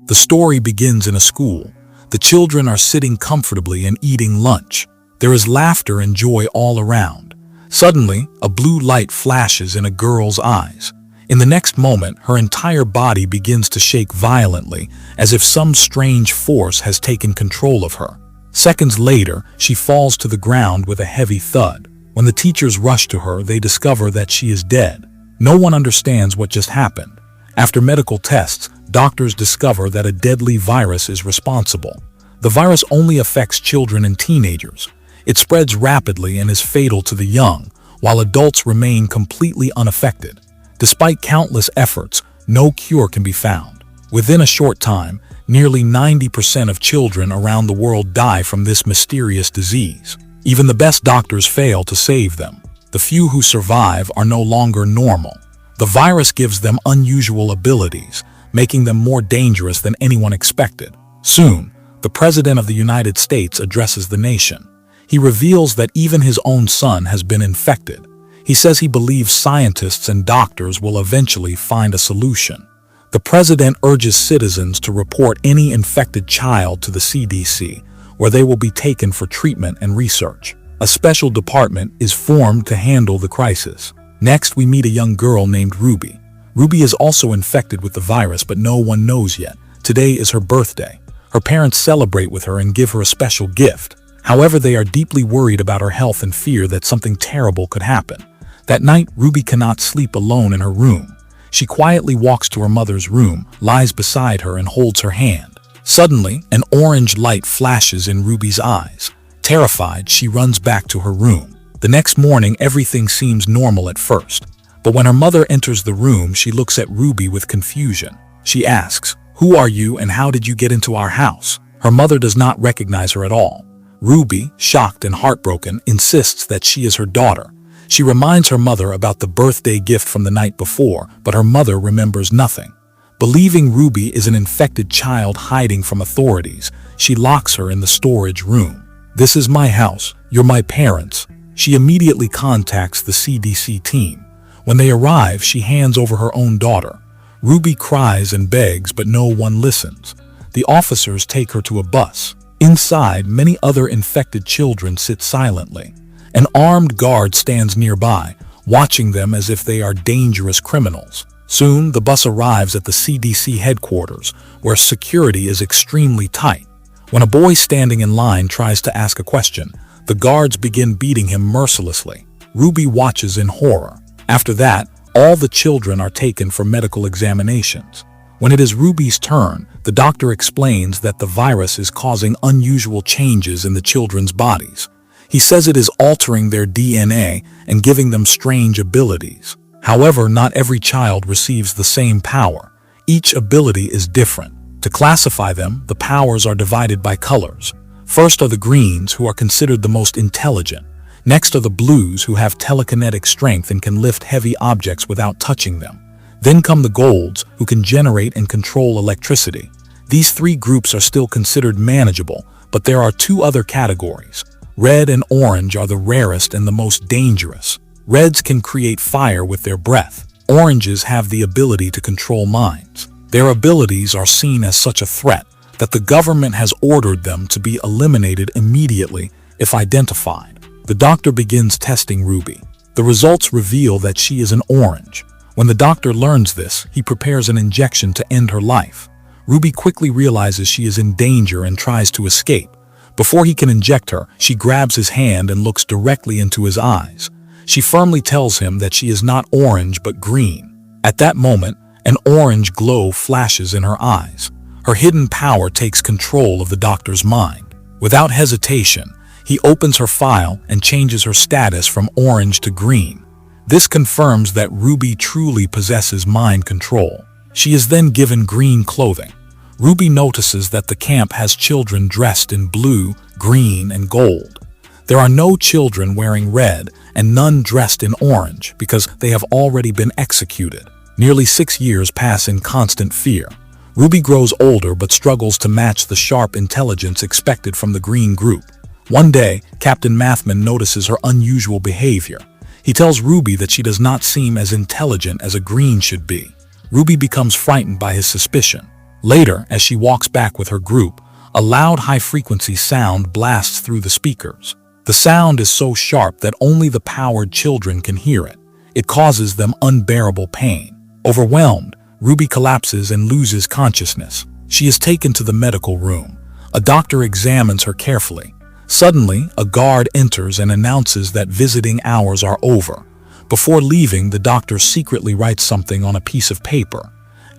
The story begins in a school. The children are sitting comfortably and eating lunch. There is laughter and joy all around. Suddenly, a blue light flashes in a girl's eyes. In the next moment, her entire body begins to shake violently, as if some strange force has taken control of her. Seconds later, she falls to the ground with a heavy thud. When the teachers rush to her, they discover that she is dead. No one understands what just happened. After medical tests, doctors discover that a deadly virus is responsible. The virus only affects children and teenagers. It spreads rapidly and is fatal to the young, while adults remain completely unaffected. Despite countless efforts, no cure can be found. Within a short time, nearly 90% of children around the world die from this mysterious disease. Even the best doctors fail to save them. The few who survive are no longer normal. The virus gives them unusual abilities, making them more dangerous than anyone expected. Soon, the President of the United States addresses the nation. He reveals that even his own son has been infected. He says he believes scientists and doctors will eventually find a solution. The president urges citizens to report any infected child to the CDC, where they will be taken for treatment and research. A special department is formed to handle the crisis. Next, we meet a young girl named Ruby. Ruby is also infected with the virus, but no one knows yet. Today is her birthday. Her parents celebrate with her and give her a special gift. However, they are deeply worried about her health and fear that something terrible could happen. That night, Ruby cannot sleep alone in her room. She quietly walks to her mother's room, lies beside her, and holds her hand. Suddenly, an orange light flashes in Ruby's eyes. Terrified, she runs back to her room. The next morning, everything seems normal at first. But when her mother enters the room, she looks at Ruby with confusion. She asks, "Who are you and how did you get into our house?" Her mother does not recognize her at all. Ruby, shocked and heartbroken, insists that she is her daughter. She reminds her mother about the birthday gift from the night before, but her mother remembers nothing. Believing Ruby is an infected child hiding from authorities, she locks her in the storage room. "This is my house. You're my parents." She immediately contacts the CDC team. When they arrive, she hands over her own daughter. Ruby cries and begs, but no one listens. The officers take her to a bus. Inside, many other infected children sit silently. An armed guard stands nearby, watching them as if they are dangerous criminals. Soon, the bus arrives at the CDC headquarters, where security is extremely tight. When a boy standing in line tries to ask a question, the guards begin beating him mercilessly. Ruby watches in horror. After that, all the children are taken for medical examinations. When it is Ruby's turn, the doctor explains that the virus is causing unusual changes in the children's bodies. He says it is altering their DNA and giving them strange abilities. However, not every child receives the same power. Each ability is different. To classify them, the powers are divided by colors. First are the greens, who are considered the most intelligent. Next are the blues, who have telekinetic strength and can lift heavy objects without touching them. Then come the golds, who can generate and control electricity. These three groups are still considered manageable, but there are two other categories. Red and orange are the rarest and the most dangerous. Reds can create fire with their breath. Oranges have the ability to control minds. Their abilities are seen as such a threat that the government has ordered them to be eliminated immediately if identified. The doctor begins testing Ruby. The results reveal that she is an orange. When the doctor learns this, he prepares an injection to end her life. Ruby quickly realizes she is in danger and tries to escape. Before he can inject her, she grabs his hand and looks directly into his eyes. She firmly tells him that she is not orange but green. At that moment, an orange glow flashes in her eyes. Her hidden power takes control of the doctor's mind. Without hesitation, he opens her file and changes her status from orange to green. This confirms that Ruby truly possesses mind control. She is then given green clothing. Ruby notices that the camp has children dressed in blue, green, and gold. There are no children wearing red and none dressed in orange because they have already been executed. Nearly 6 years pass in constant fear. Ruby grows older but struggles to match the sharp intelligence expected from the green group. One day, Captain Mathman notices her unusual behavior. He tells Ruby that she does not seem as intelligent as a green should be. Ruby becomes frightened by his suspicion. Later, as she walks back with her group, a loud high-frequency sound blasts through the speakers. The sound is so sharp that only the powered children can hear it. It causes them unbearable pain. Overwhelmed, Ruby collapses and loses consciousness. She is taken to the medical room. A doctor examines her carefully. Suddenly, a guard enters and announces that visiting hours are over. Before leaving, the doctor secretly writes something on a piece of paper.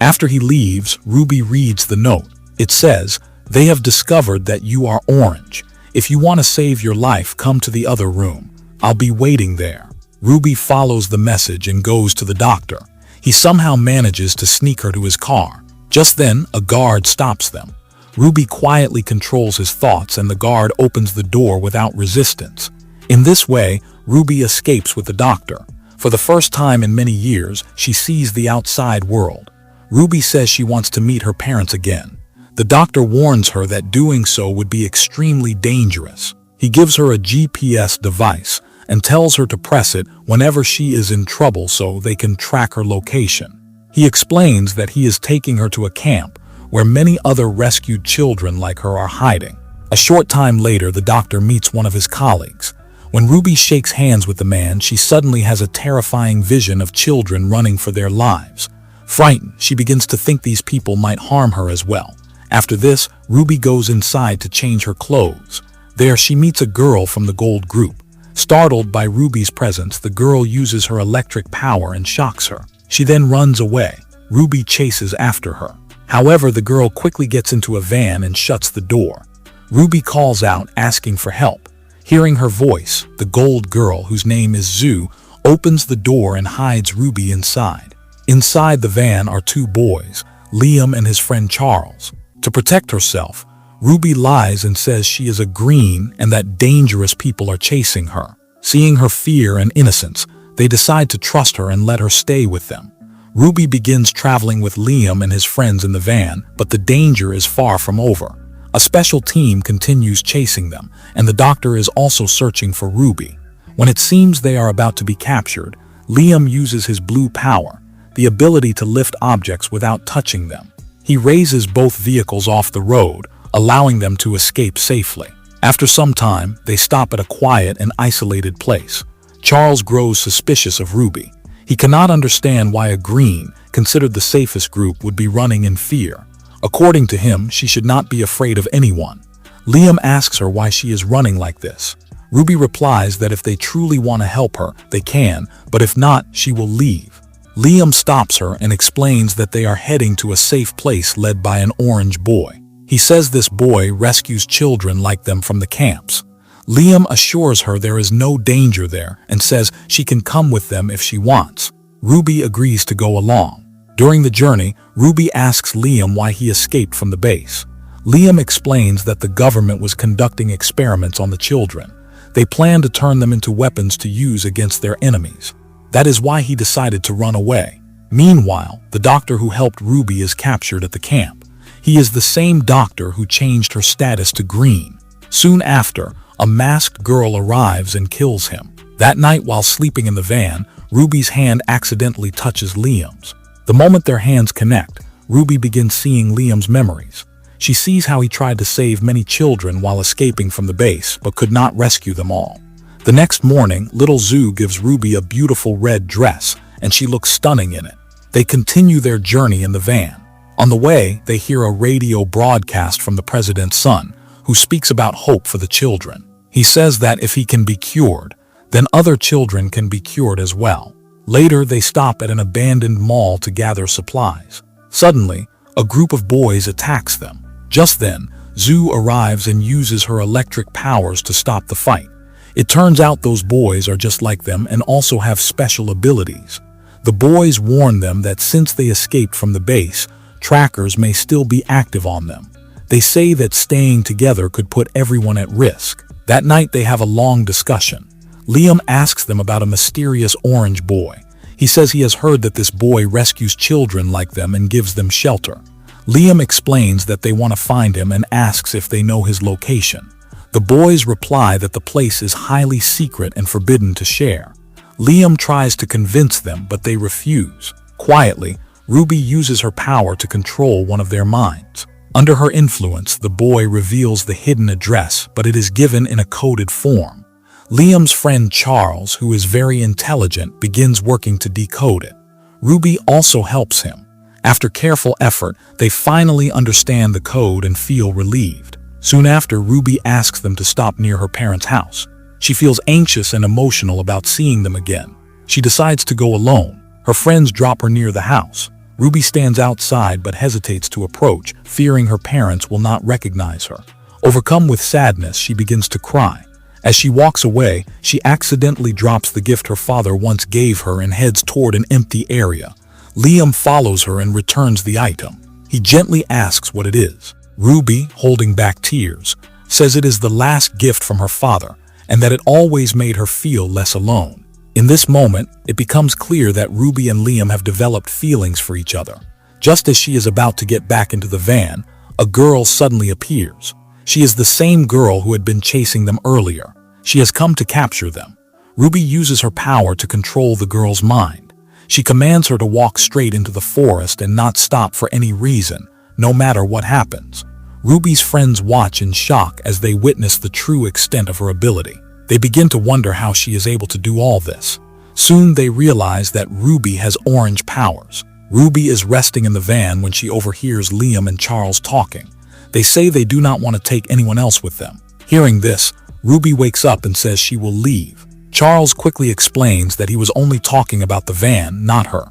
After he leaves, Ruby reads the note. It says, "They have discovered that you are orange. If you want to save your life, come to the other room. I'll be waiting there." Ruby follows the message and goes to the doctor. He somehow manages to sneak her to his car. Just then, a guard stops them. Ruby quietly controls his thoughts and the guard opens the door without resistance. In this way, Ruby escapes with the doctor. For the first time in many years, she sees the outside world. Ruby says she wants to meet her parents again. The doctor warns her that doing so would be extremely dangerous. He gives her a GPS device and tells her to press it whenever she is in trouble so they can track her location. He explains that he is taking her to a camp where many other rescued children like her are hiding. A short time later, the doctor meets one of his colleagues. When Ruby shakes hands with the man, she suddenly has a terrifying vision of children running for their lives. Frightened, she begins to think these people might harm her as well. After this, Ruby goes inside to change her clothes. There, she meets a girl from the Gold group. Startled by Ruby's presence, the girl uses her electric power and shocks her. She then runs away. Ruby chases after her. However, the girl quickly gets into a van and shuts the door. Ruby calls out, asking for help. Hearing her voice, the Gold girl, whose name is Zoo, opens the door and hides Ruby inside. Inside the van are two boys, Liam and his friend Charles. To protect herself, Ruby lies and says she is a green and that dangerous people are chasing her. Seeing her fear and innocence, they decide to trust her and let her stay with them. Ruby begins traveling with Liam and his friends in the van, but the danger is far from over. A special team continues chasing them, and the doctor is also searching for Ruby. When it seems they are about to be captured, Liam uses his blue power, the ability to lift objects without touching them. He raises both vehicles off the road, allowing them to escape safely. After some time, they stop at a quiet and isolated place. Charles grows suspicious of Ruby. He cannot understand why a green, considered the safest group, would be running in fear. According to him, she should not be afraid of anyone. Liam asks her why she is running like this. Ruby replies that if they truly want to help her, they can, but if not, she will leave. Liam stops her and explains that they are heading to a safe place led by an orange boy. He says this boy rescues children like them from the camps. Liam assures her there is no danger there and says she can come with them if she wants. Ruby agrees to go along. During the journey, Ruby asks Liam why he escaped from the base. Liam explains that the government was conducting experiments on the children. They planned to turn them into weapons to use against their enemies. That is why he decided to run away. Meanwhile, the doctor who helped Ruby is captured at the camp. He is the same doctor who changed her status to green. Soon after, a masked girl arrives and kills him. That night, while sleeping in the van, Ruby's hand accidentally touches Liam's. The moment their hands connect, Ruby begins seeing Liam's memories. She sees how he tried to save many children while escaping from the base, but could not rescue them all. The next morning, little Zoo gives Ruby a beautiful red dress, and she looks stunning in it. They continue their journey in the van. On the way, they hear a radio broadcast from the president's son, who speaks about hope for the children. He says that if he can be cured, then other children can be cured as well. Later, they stop at an abandoned mall to gather supplies. Suddenly, a group of boys attacks them. Just then, Zoo arrives and uses her electric powers to stop the fight. It turns out those boys are just like them and also have special abilities. The boys warn them that since they escaped from the base, trackers may still be active on them. They say that staying together could put everyone at risk. That night they have a long discussion. Liam asks them about a mysterious orange boy. He says he has heard that this boy rescues children like them and gives them shelter. Liam explains that they want to find him and asks if they know his location. The boys reply that the place is highly secret and forbidden to share. Liam tries to convince them, but they refuse. Quietly, Ruby uses her power to control one of their minds. Under her influence, the boy reveals the hidden address, but it is given in a coded form. Liam's friend Charles, who is very intelligent, begins working to decode it. Ruby also helps him. After careful effort, they finally understand the code and feel relieved. Soon after, Ruby asks them to stop near her parents' house. She feels anxious and emotional about seeing them again. She decides to go alone. Her friends drop her near the house. Ruby stands outside but hesitates to approach, fearing her parents will not recognize her. Overcome with sadness, she begins to cry. As she walks away, she accidentally drops the gift her father once gave her and heads toward an empty area. Liam follows her and returns the item. He gently asks what it is. Ruby, holding back tears, says it is the last gift from her father and that it always made her feel less alone. In this moment, it becomes clear that Ruby and Liam have developed feelings for each other. Just as she is about to get back into the van, a girl suddenly appears. She is the same girl who had been chasing them earlier. She has come to capture them. Ruby uses her power to control the girl's mind. She commands her to walk straight into the forest and not stop for any reason, no matter what happens. Ruby's friends watch in shock as they witness the true extent of her ability. They begin to wonder how she is able to do all this. Soon they realize that Ruby has orange powers. Ruby is resting in the van when she overhears Liam and Charles talking. They say they do not want to take anyone else with them. Hearing this, Ruby wakes up and says she will leave. Charles quickly explains that he was only talking about the van, not her.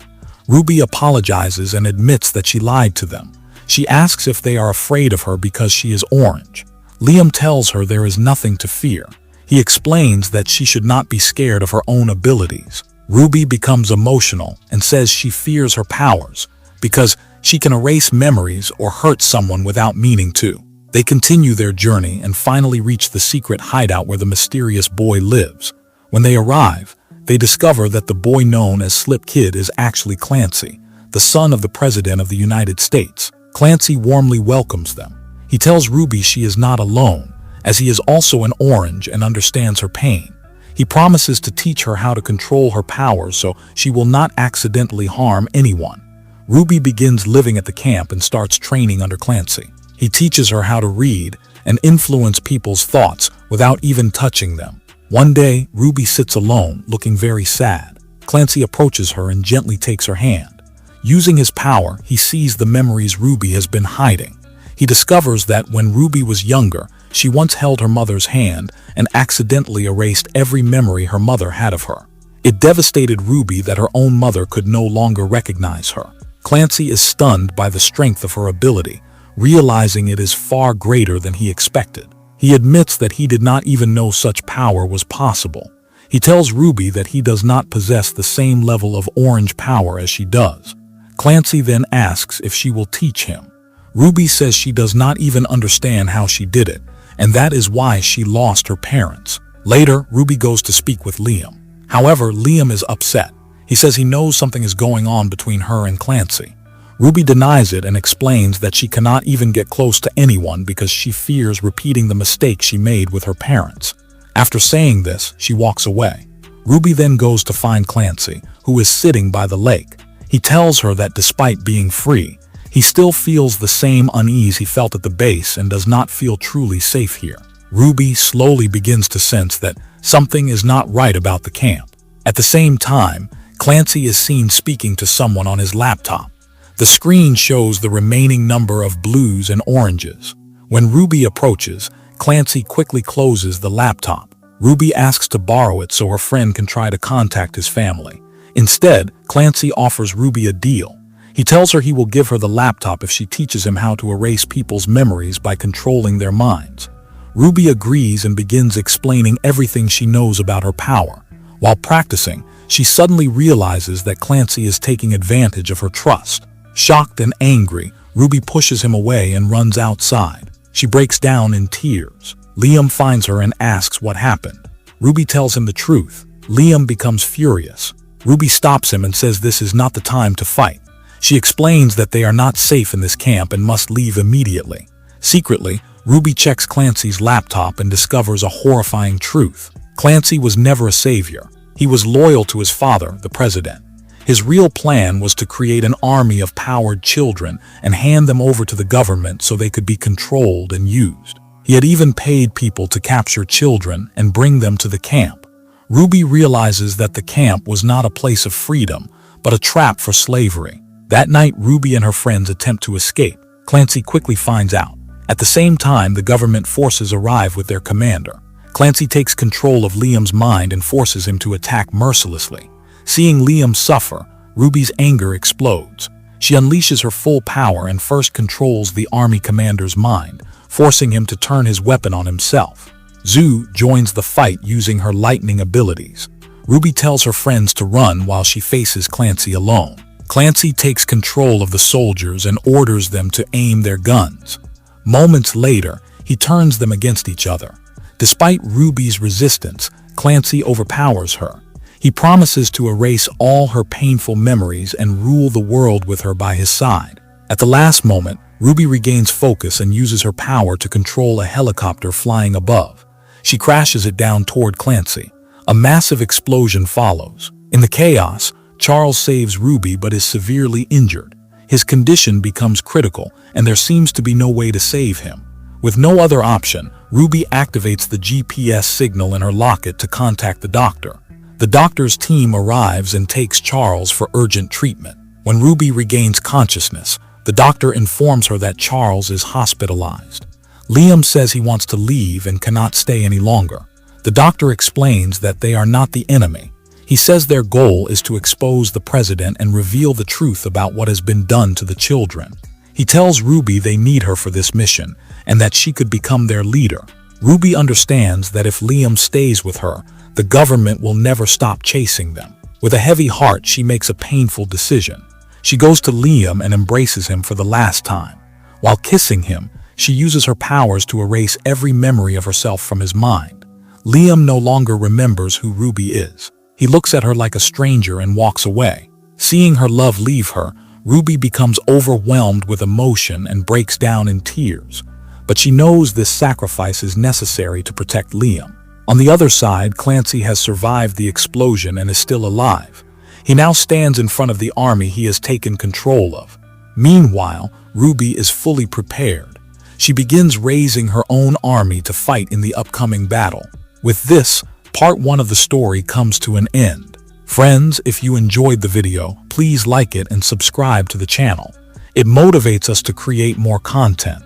Ruby apologizes and admits that she lied to them. She asks if they are afraid of her because she is orange. Liam tells her there is nothing to fear. He explains that she should not be scared of her own abilities. Ruby becomes emotional and says she fears her powers because she can erase memories or hurt someone without meaning to. They continue their journey and finally reach the secret hideout where the mysterious boy lives. When they arrive, they discover that the boy known as Slip Kid is actually Clancy, the son of the President of the United States. Clancy warmly welcomes them. He tells Ruby she is not alone, as he is also an orange and understands her pain. He promises to teach her how to control her powers so she will not accidentally harm anyone. Ruby begins living at the camp and starts training under Clancy. He teaches her how to read and influence people's thoughts without even touching them. One day, Ruby sits alone, looking very sad. Clancy approaches her and gently takes her hand. Using his power, he sees the memories Ruby has been hiding. He discovers that when Ruby was younger, she once held her mother's hand and accidentally erased every memory her mother had of her. It devastated Ruby that her own mother could no longer recognize her. Clancy is stunned by the strength of her ability, realizing it is far greater than he expected. He admits that he did not even know such power was possible. He tells Ruby that he does not possess the same level of orange power as she does. Clancy then asks if she will teach him. Ruby says she does not even understand how she did it, and that is why she lost her parents. Later, Ruby goes to speak with Liam. However, Liam is upset. He says he knows something is going on between her and Clancy. Ruby denies it and explains that she cannot even get close to anyone because she fears repeating the mistake she made with her parents. After saying this, she walks away. Ruby then goes to find Clancy, who is sitting by the lake. He tells her that despite being free, he still feels the same unease he felt at the base and does not feel truly safe here. Ruby slowly begins to sense that something is not right about the camp. At the same time, Clancy is seen speaking to someone on his laptop. The screen shows the remaining number of blues and oranges. When Ruby approaches, Clancy quickly closes the laptop. Ruby asks to borrow it so her friend can try to contact his family. Instead, Clancy offers Ruby a deal. He tells her he will give her the laptop if she teaches him how to erase people's memories by controlling their minds. Ruby agrees and begins explaining everything she knows about her power. While practicing, she suddenly realizes that Clancy is taking advantage of her trust. Shocked and angry, Ruby pushes him away and runs outside. She breaks down in tears. Liam finds her and asks what happened. Ruby tells him the truth. Liam becomes furious. Ruby stops him and says this is not the time to fight. She explains that they are not safe in this camp and must leave immediately. Secretly, Ruby checks Clancy's laptop and discovers a horrifying truth. Clancy was never a savior. He was loyal to his father, the president. His real plan was to create an army of powered children and hand them over to the government so they could be controlled and used. He had even paid people to capture children and bring them to the camp. Ruby realizes that the camp was not a place of freedom, but a trap for slavery. That night, Ruby and her friends attempt to escape. Clancy quickly finds out. At the same time, the government forces arrive with their commander. Clancy takes control of Liam's mind and forces him to attack mercilessly. Seeing Liam suffer, Ruby's anger explodes. She unleashes her full power and first controls the army commander's mind, forcing him to turn his weapon on himself. Zhu joins the fight using her lightning abilities. Ruby tells her friends to run while she faces Clancy alone. Clancy takes control of the soldiers and orders them to aim their guns. Moments later, he turns them against each other. Despite Ruby's resistance, Clancy overpowers her. He promises to erase all her painful memories and rule the world with her by his side. At the last moment, Ruby regains focus and uses her power to control a helicopter flying above. She crashes it down toward Clancy. A massive explosion follows. In the chaos, Charles saves Ruby but is severely injured. His condition becomes critical, and there seems to be no way to save him. With no other option, Ruby activates the GPS signal in her locket to contact the doctor. The doctor's team arrives and takes Charles for urgent treatment. When Ruby regains consciousness, the doctor informs her that Charles is hospitalized. Liam says he wants to leave and cannot stay any longer. The doctor explains that they are not the enemy. He says their goal is to expose the president and reveal the truth about what has been done to the children. He tells Ruby they need her for this mission and that she could become their leader. Ruby understands that if Liam stays with her, the government will never stop chasing them. With a heavy heart, she makes a painful decision. She goes to Liam and embraces him for the last time. While kissing him, she uses her powers to erase every memory of herself from his mind. Liam no longer remembers who Ruby is. He looks at her like a stranger and walks away. Seeing her love leave her, Ruby becomes overwhelmed with emotion and breaks down in tears. But she knows this sacrifice is necessary to protect Liam. On the other side, Clancy has survived the explosion and is still alive. He now stands in front of the army he has taken control of. Meanwhile, Ruby is fully prepared. She begins raising her own army to fight in the upcoming battle. With this, part 1 of the story comes to an end. Friends, if you enjoyed the video, please like it and subscribe to the channel. It motivates us to create more content.